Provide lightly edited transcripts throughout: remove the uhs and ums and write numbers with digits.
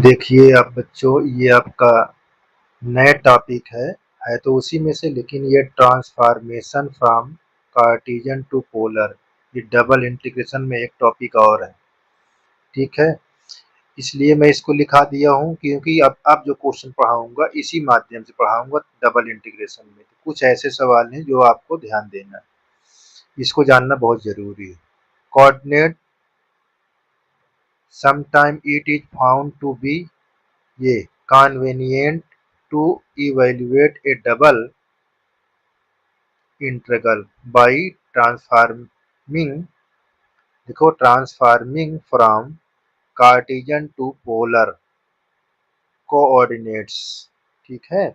देखिए अब बच्चों, ये आपका नया टॉपिक है तो उसी में से, लेकिन ये transformation from Cartesian to polar, ये डबल इंटीग्रेशन में एक टॉपिक और है। ठीक है, इसलिए मैं इसको लिखा दिया हूँ क्योंकि अब जो क्वेश्चन पढ़ाऊंगा इसी माध्यम से पढ़ाऊंगा, डबल इंटीग्रेशन में। तो कुछ ऐसे सवाल हैं जो आपको ध्यान देना है, इसको जानना बहुत जरूरी है। Coordinate sometime it is found to be ये convenient to evaluate a double integral by transforming, देखो, transforming from Cartesian to polar coordinates. ठीक है,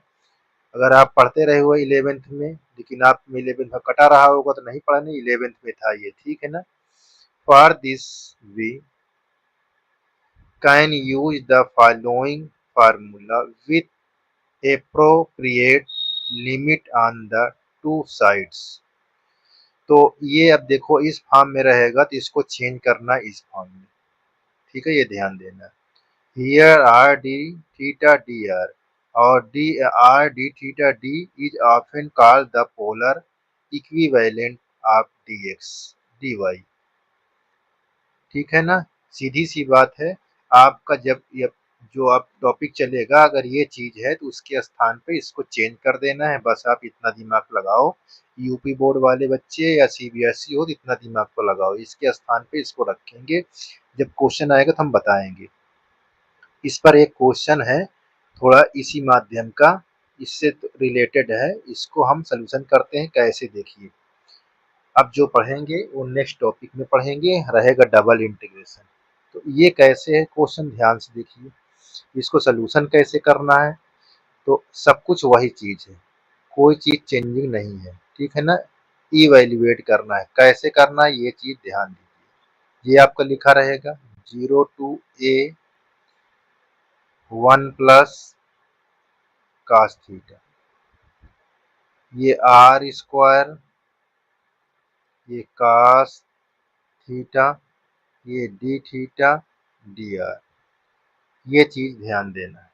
अगर आप पढ़ते रहे हो 11th में, लेकिन आप 11th में कटा रहा होगा तो नहीं पढ़ा, नहीं 11th में था ये। ठीक है ना। For this we can use the following formula with appropriate limit on the two sides। तो ये अब देखो इस फॉर्म में रहेगा तो इसको चेंज करना इस फॉर्म में। ठीक है, ये ध्यान देना। Here are d theta d r और d r d theta d is often called the polar equivalent of d x d y. ठीक है ना, सीधी सी बात है। आपका जब ये जो आप टॉपिक चलेगा, अगर ये चीज है तो उसके स्थान पे इसको चेंज कर देना है, बस आप इतना दिमाग लगाओ। यूपी बोर्ड वाले बच्चे या सीबीएसई हो तो इतना दिमाग को लगाओ, इसके स्थान पे इसको रखेंगे। जब क्वेश्चन आएगा तो हम बताएंगे। इस पर एक क्वेश्चन है थोड़ा इसी माध्यम का, इससे रिलेटेड है, इसको हम सोल्यूशन करते हैं कैसे, देखिए। अब जो पढ़ेंगे वो नेक्स्ट टॉपिक में पढ़ेंगे, रहेगा डबल इंटीग्रेशन। तो ये कैसे है क्वेश्चन, ध्यान से देखिए। इसको सोल्यूशन कैसे करना है, तो सब कुछ वही चीज है, कोई चीज चेंजिंग नहीं है। ठीक है ना। इवैल्यूएट करना है, कैसे करना है ये चीज ध्यान दीजिए। ये आपका लिखा रहेगा 0 to a 1 plus cos theta, ये आर स्क्वायर, ये cos थीटा, ये डी थीटा डी आर, ये चीज ध्यान देना है।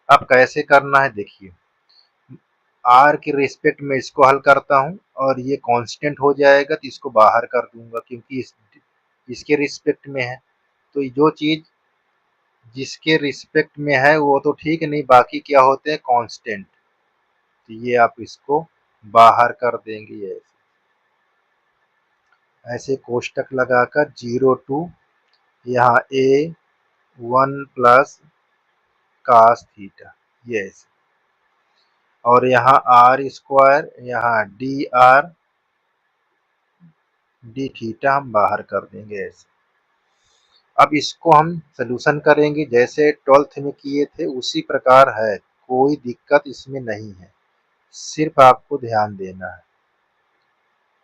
अब कैसे करना है देखिए, आर के रिस्पेक्ट में इसको हल करता हूँ और ये कांस्टेंट हो जाएगा तो इसको बाहर कर दूंगा, क्योंकि इसके रिस्पेक्ट में है। तो जो चीज जिसके रिस्पेक्ट में है वो तो ठीक नहीं, बाकी क्या होते हैं कांस्टेंट, तो ये आप इसको बाहर कर देंगे। ऐसे ऐसे कोष्टक लगाकर 0 to यहाँ a 1 plus cos थीटा, ये ऐसे, और यहाँ आर स्क्वायर, यहाँ डी आर डी थीटा हम बाहर कर देंगे ऐसे। अब इसको हम सोल्यूशन करेंगे जैसे 12th में किए थे उसी प्रकार है, कोई दिक्कत इसमें नहीं है, सिर्फ आपको ध्यान देना है।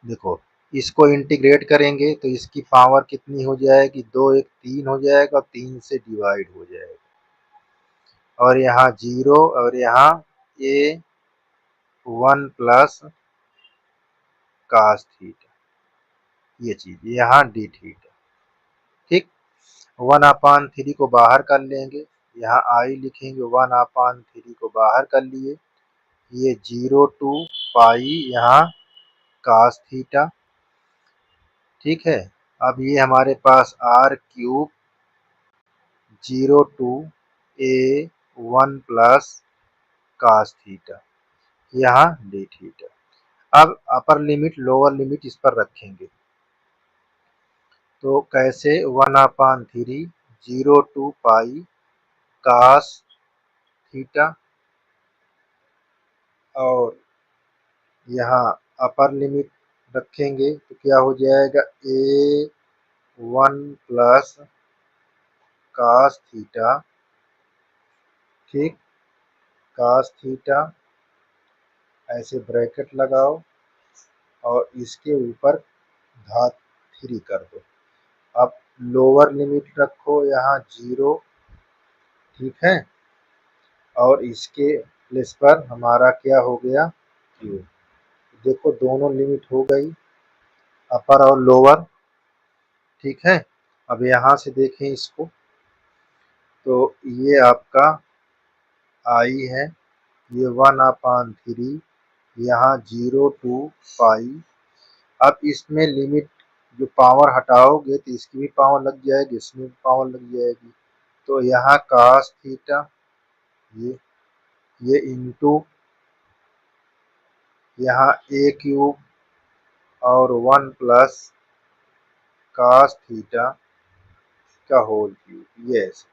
देखो, इसको इंटीग्रेट करेंगे तो इसकी पावर कितनी हो जाएगी, 2 1 3 हो जाएगा, 3 से डिवाइड हो जाएगा, और यहाँ 0 और यहाँ a 1 plus cos थीटा, ये चीज यहाँ डी थीटा। ठीक, 1/3 को बाहर कर लेंगे, यहाँ आई लिखेंगे, 1/3 को बाहर कर लिए, ये 0 to पाई यहाँ cos थीटा। ठीक है, अब ये हमारे पास r³ 0 to a 1 plus cos theta, यहाँ डी थीटा। अब अपर लिमिट लोअर लिमिट इस पर रखेंगे, तो कैसे 1/3 0 to पाई cos थीटा, और यहाँ अपर लिमिट रखेंगे तो क्या हो जाएगा a 1 plus cos थीटा। ठीक, cos थीटा, ऐसे ब्रैकेट लगाओ और इसके ऊपर घात 3 कर दो। अब लोअर लिमिट रखो यहाँ 0। ठीक है, और इसके प्लेस पर हमारा क्या हो गया क्यूब। देखो दोनों लिमिट हो गई, अपर और लोअर। ठीक है, अब यहाँ से देखें इसको, तो ये आपका आई है, ये 1/3, यहाँ 0 to पाई। अब इसमें लिमिट जो पावर हटाओगे तो इसकी भी पावर लग जाएगी, इसमें भी पावर लग जाएगी। तो यहाँ cos थीटा ये इंटू यहाँ a क्यूब और 1 प्लस cos थीटा का होल क्यूब, ये ऐसे,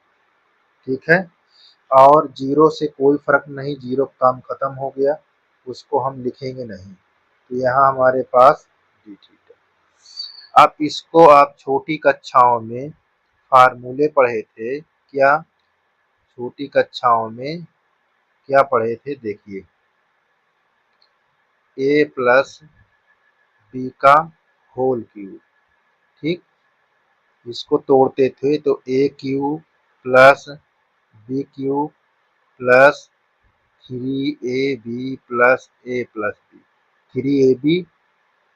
ठीक है। और जीरो से कोई फर्क नहीं, जीरो काम खत्म हो गया, उसको हम लिखेंगे नहीं। तो यहाँ हमारे पास डी थीटा। अब इसको आप छोटी कक्षाओं में फार्मूले पढ़े थे क्या? छोटी कक्षाओं में क्या पढ़े थे देखिए, a प्लस बी का होल क्यूब, ठीक। इसको तोड़ते थे तो a cube plus B cube plus 3ab plus a plus B, 3ab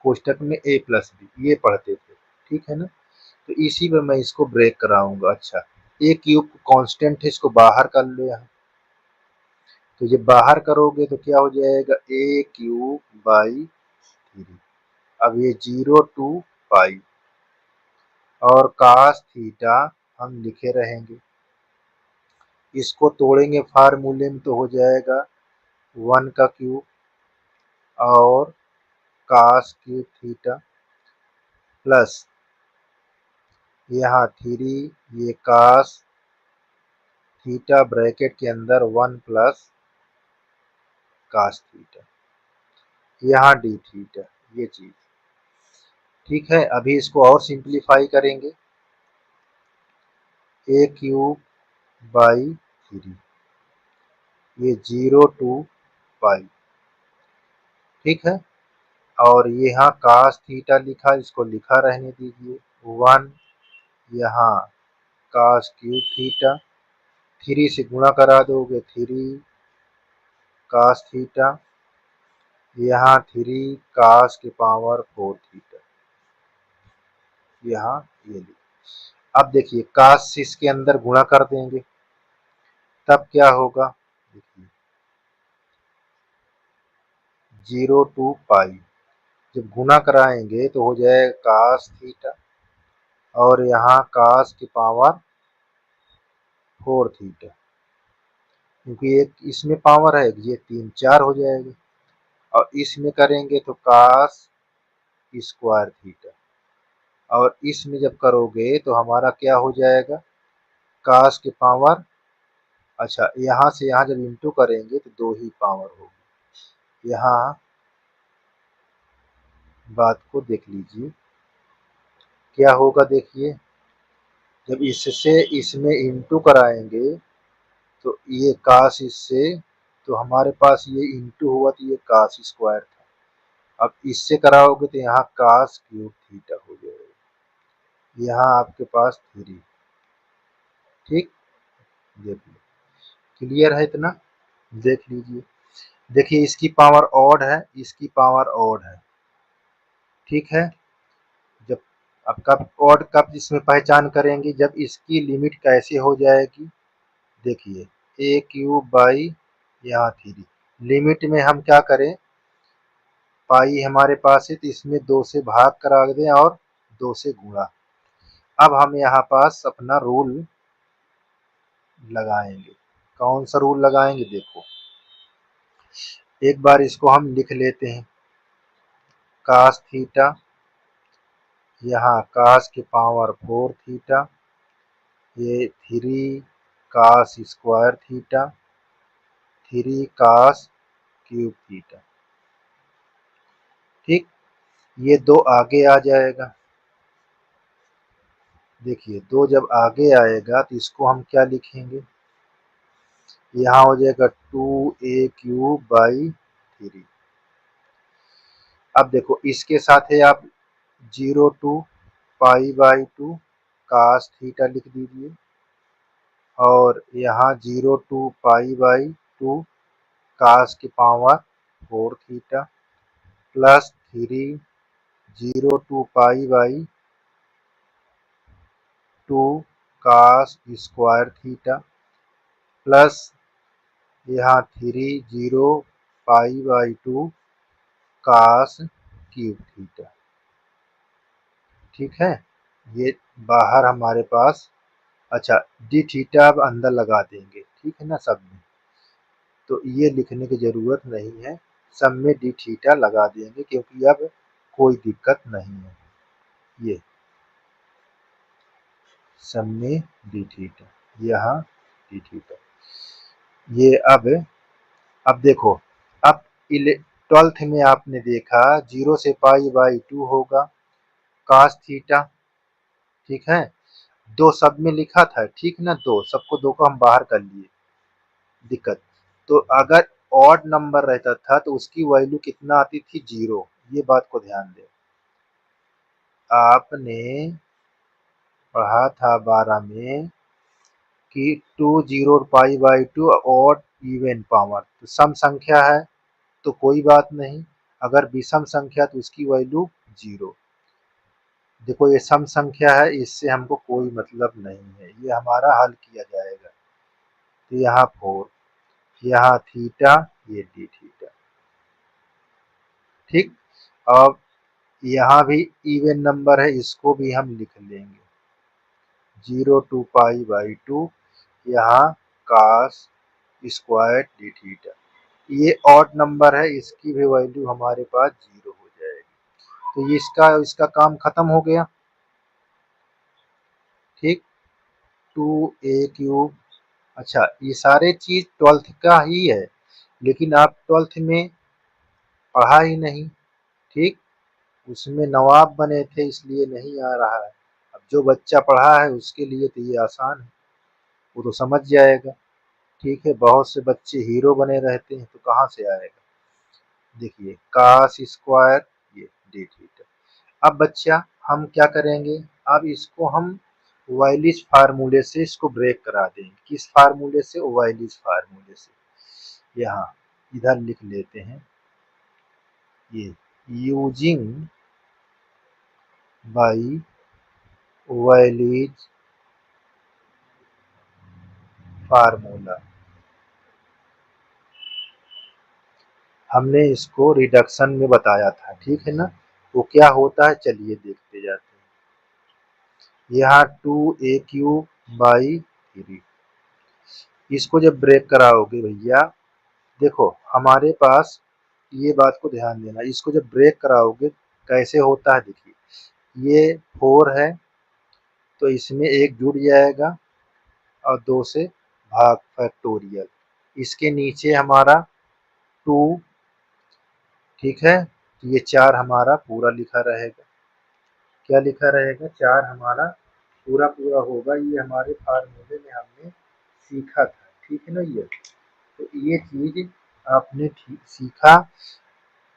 कोष्टक में a प्लस बी, ये पढ़ते थे, ठीक है ना। तो इसी में मैं इसको ब्रेक कराऊंगा। अच्छा, a क्यूब कांस्टेंट है, इसको बाहर कर लो यहाँ। तो जब बाहर करोगे तो क्या हो जाएगा, a क्यूब बाई 3। अब ये 0 to पाई और cos थीटा हम लिखे रहेंगे। इसको तोड़ेंगे फार्मूले में तो हो जाएगा 1 का क्यूब और cos क्यूब थीटा प्लस यहाँ 3, ये cos थीटा ब्रैकेट के अंदर 1 प्लस cos थीटा, यहाँ डी थीटा, ये चीज, ठीक है। अभी इसको और सिंप्लीफाई करेंगे, a क्यूब बाई 3, ये 0 to पाई, ठीक है। और यहाँ cos थीटा लिखा, इसको लिखा रहने दीजिए 1, यहाँ cos क्यूब थीटा, 3 से गुणा करा दोगे 3 cos थीटा, यहाँ 3 cos के पावर 4 थीटा, यहाँ ये लिख। अब देखिए cos से इसके अंदर गुणा कर देंगे, तब क्या होगा, देखिए 0 to पाई, जब गुणा कराएंगे तो हो जाएगा cos थीटा और यहाँ cos की पावर 4 थीटा, क्योंकि एक इसमें पावर है, ये 3 4 हो जाएगा। और इसमें करेंगे तो cos स्क्वायर थीटा, और इसमें जब करोगे तो हमारा क्या हो जाएगा, cos की पावर, अच्छा यहाँ से यहाँ जब इंटू करेंगे तो 2 ही पावर होगी। यहाँ बात को देख लीजिए क्या होगा, देखिए जब इससे इसमें इंटू कराएंगे तो ये cos इससे, तो हमारे पास ये इंटू हुआ तो ये cos स्क्वायर था। अब इससे कराओगे तो यहाँ cos क्यूब थीटा हो जाएगा, यहाँ आपके पास 3, ठीक। देख लो, क्लियर है इतना, देख लीजिए। देखिए इसकी पावर ऑड है, इसकी पावर ऑड है, ठीक है। जब अब कब ऑड, कब इसमें पहचान करेंगे, जब इसकी लिमिट कैसे हो जाएगी, देखिए a क्यूब बाई यहाँ 3, लिमिट में हम क्या करें, पाई हमारे पास है तो इसमें 2 से भाग करा दें और 2 से गुणा। अब हम यहाँ पास अपना रूल लगाएंगे, कौन सा रूल लगाएंगे देखो, एक बार इसको हम लिख लेते हैं, cos थीटा, यहाँ cos की पावर 4 थीटा, ये 3 cos square theta, 3 cos cube theta, ठीक। ये 2 आगे आ जाएगा, देखिए 2 जब आगे आएगा तो इसको हम क्या लिखेंगे, यहाँ हो जाएगा 2a क्यूब बाई 3। अब देखो इसके साथ है आप 0 to pi by 2 cos theta लिख दीजिए, और यहाँ 0 to पाई बाई 2 cos की power 4 theta plus 3 0 to pi by 2 cos square theta plus यहाँ 3 0 पाई/2 कास क्यूब थीटा। ठीक है, ये बाहर हमारे पास। अच्छा, डी थीटा अब अंदर लगा देंगे, ठीक है ना सब में। तो ये लिखने की ज़रूरत नहीं है, सब में डी थीटा लगा देंगे क्योंकि अब कोई दिक्कत नहीं है। ये सब में डी थीटा, यहाँ डी थीटा। ये अब देखो, अब 12th में आपने देखा 0 से पाई/2 होगा कास थीटा। ठीक है, दो सब में लिखा था, ठीक ना, दो सबको, दो को हम बाहर कर लिए, दिक्कत। तो अगर ऑड नंबर रहता था तो उसकी वैल्यू कितना आती थी? 0। ये बात को ध्यान दें, आपने पढ़ा था 12 में कि 2 0 पाई/2 ऑड इवन पावर, तो सम संख्या है तो कोई बात नहीं, अगर विषम संख्या तो उसकी वैल्यू 0। देखो ये सम संख्या है, इससे हमको कोई मतलब नहीं है, ये हमारा हल किया जाएगा। तो यहाँ 4, यहाँ थीटा, ये डी थीटा। ठीक, अब यहाँ भी इवन नंबर है, इसको भी हम लिख लेंगे 0 to पाई/2 यहाँ कास स्क्वायर डी थीटा। ये ऑड नंबर है, इसकी भी वैल्यू हमारे पास 0 हो जाएगी। तो ये इसका काम खत्म हो गया। ठीक, 2a³ अच्छा, ये सारे चीज 12th का ही है, लेकिन आप 12th में पढ़ा ही नहीं। ठीक, उसमें नवाब बने थे इसलिए नहीं आ रहा है। अब जो बच्चा पढ़ा है उसके लिए तो ये आसान है, वो तो समझ जाएगा। ठीक है, बहुत से बच्चे हीरो बने रहते हैं तो कहाँ से आएगा। देखिए कास स्क्वायर, ये डी थीटा। अब बच्चा हम क्या करेंगे, अब इसको हम वाइलिज फार्मूले से इसको ब्रेक करा देंगे। किस फार्मूले से? वाइलिज फार्मूले से। यहाँ इधर लिख लेते हैं, ये यूजिंग बाई वाइलिज फार्मूला। हमने इसको रिडक्शन में बताया था, ठीक है ना। वो क्या होता है, चलिए देखते जाते हैं। यहाँ 2a³ बाई 3, इसको जब ब्रेक कराओगे भैया, देखो हमारे पास, ये बात को ध्यान देना, इसको जब ब्रेक कराओगे कैसे होता है, देखिए ये 4 है तो इसमें एक जुड़ जाएगा और 2 से भाग फैक्टोरियल, इसके नीचे हमारा 2। ठीक है, तो ये 4 हमारा पूरा लिखा रहेगा। क्या लिखा रहेगा? 4 हमारा पूरा पूरा होगा। ये हमारे फार्मूले में हमने सीखा था, ठीक है ना। ये तो ये चीज आपने ठीक सीखा।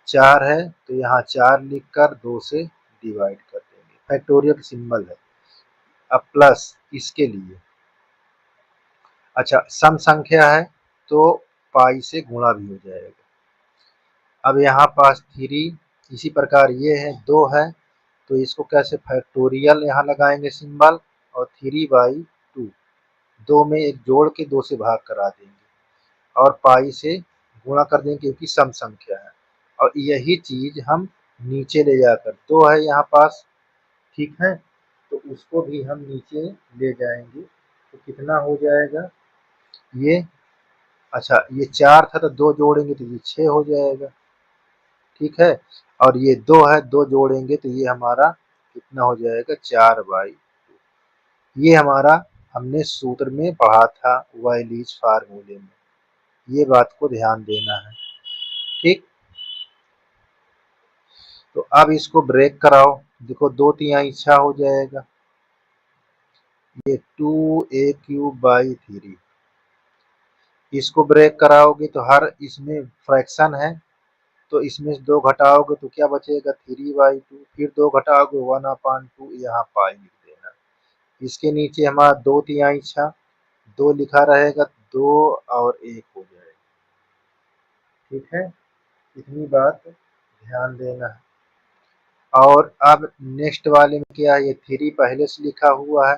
4 है तो यहाँ 4 लिखकर 2 से डिवाइड कर देंगे, फैक्टोरियल सिंबल है। अब प्लस इसके लिए, अच्छा सम संख्या है तो पाई से गुणा भी हो जाएगा। अब यहाँ पास 3, इसी प्रकार ये है 2 है तो इसको कैसे, फैक्टोरियल यहाँ लगाएंगे सिंबल, और 3/2, 2 में एक जोड़ के 2 से भाग करा देंगे और पाई से गुणा कर देंगे क्योंकि सम संख्या है। और यही चीज हम नीचे ले जाकर, 2 है यहाँ पास, ठीक है, तो उसको भी हम नीचे ले जाएंगे तो कितना हो जाएगा ये। अच्छा ये 4 था तो 2 जोड़ेंगे तो ये 6 हो जाएगा, ठीक है। और ये 2 है, 2 जोड़ेंगे तो ये हमारा कितना हो जाएगा, 4/2। ये हमारा हमने सूत्र में पढ़ा था वाइलिज फार्मूले में, ये बात को ध्यान देना है। ठीक, तो अब इसको ब्रेक कराओ, देखो 2/3 हो जाएगा, ये 2a³/3। इसको ब्रेक कराओगे तो हर इसमें फ्रैक्शन है तो इसमें से 2 घटाओगे तो क्या बचेगा, 3/2। फिर 2 घटाओगे 1/2, यहाँ पाई लिख देना। इसके नीचे हमारा 2/3, 2 लिखा रहेगा, 2 और 1 हो जाएगा। ठीक है, इतनी बात ध्यान देना है। और अब नेक्स्ट वाले में क्या है, ये 3 पहले से लिखा हुआ है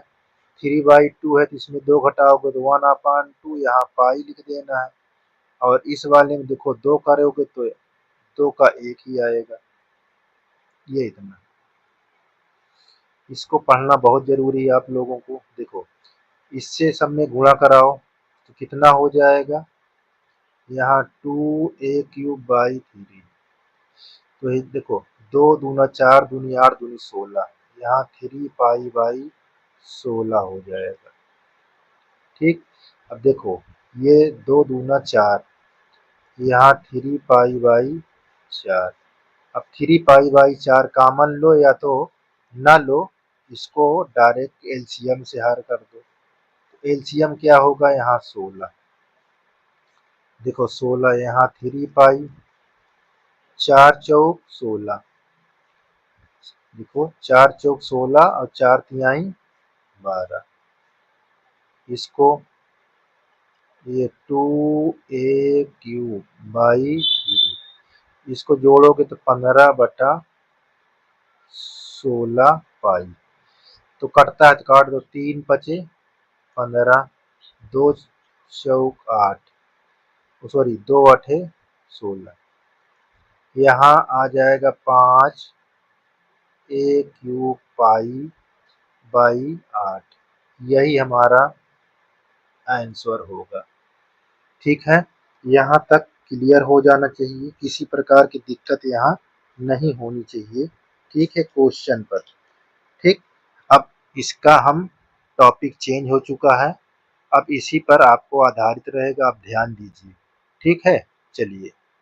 3/2 है तो इसमें 2 घटाओगे तो 1/2, यहाँ पाई लिख देना है। और इस वाले में देखो 2 करोगे तो 2 का 1 ही आएगा। ये इतना, इसको पढ़ना बहुत जरूरी है आप लोगों को। देखो इससे सब में गुणा कराओ तो कितना हो जाएगा, यहाँ 2a³/3। तो ये देखो 2 दूना 4 दूनी 8 दूनी 16, यहाँ 3π/16 हो जाएगा। ठीक, अब देखो ये 2 दूना 4, यहाँ 3π/4। अब 3π/4 कॉमन लो या तो ना लो, इसको डायरेक्ट एलसीएम से हर कर दो। एलसीएम क्या होगा, यहाँ 16। देखो 16, यहाँ 3π, 4 चौक 16। देखो 4 चौक 16 और 4 तिहाई 12। इसको ये 2a³/3, इसको जोड़ोगे तो 15/16π। तो कटता है तो काट दो, 3 पचे 15, 2 चौक 8, सॉरी 2 अठे 16। यहाँ आ जाएगा 5a³π/8। यही हमारा आंसर होगा। ठीक है, यहाँ तक क्लियर हो जाना चाहिए, किसी प्रकार की दिक्कत यहाँ नहीं होनी चाहिए। ठीक है, क्वेश्चन पर। ठीक, अब इसका हम टॉपिक चेंज हो चुका है, अब इसी पर आपको आधारित रहेगा, आप ध्यान दीजिए। ठीक है, चलिए।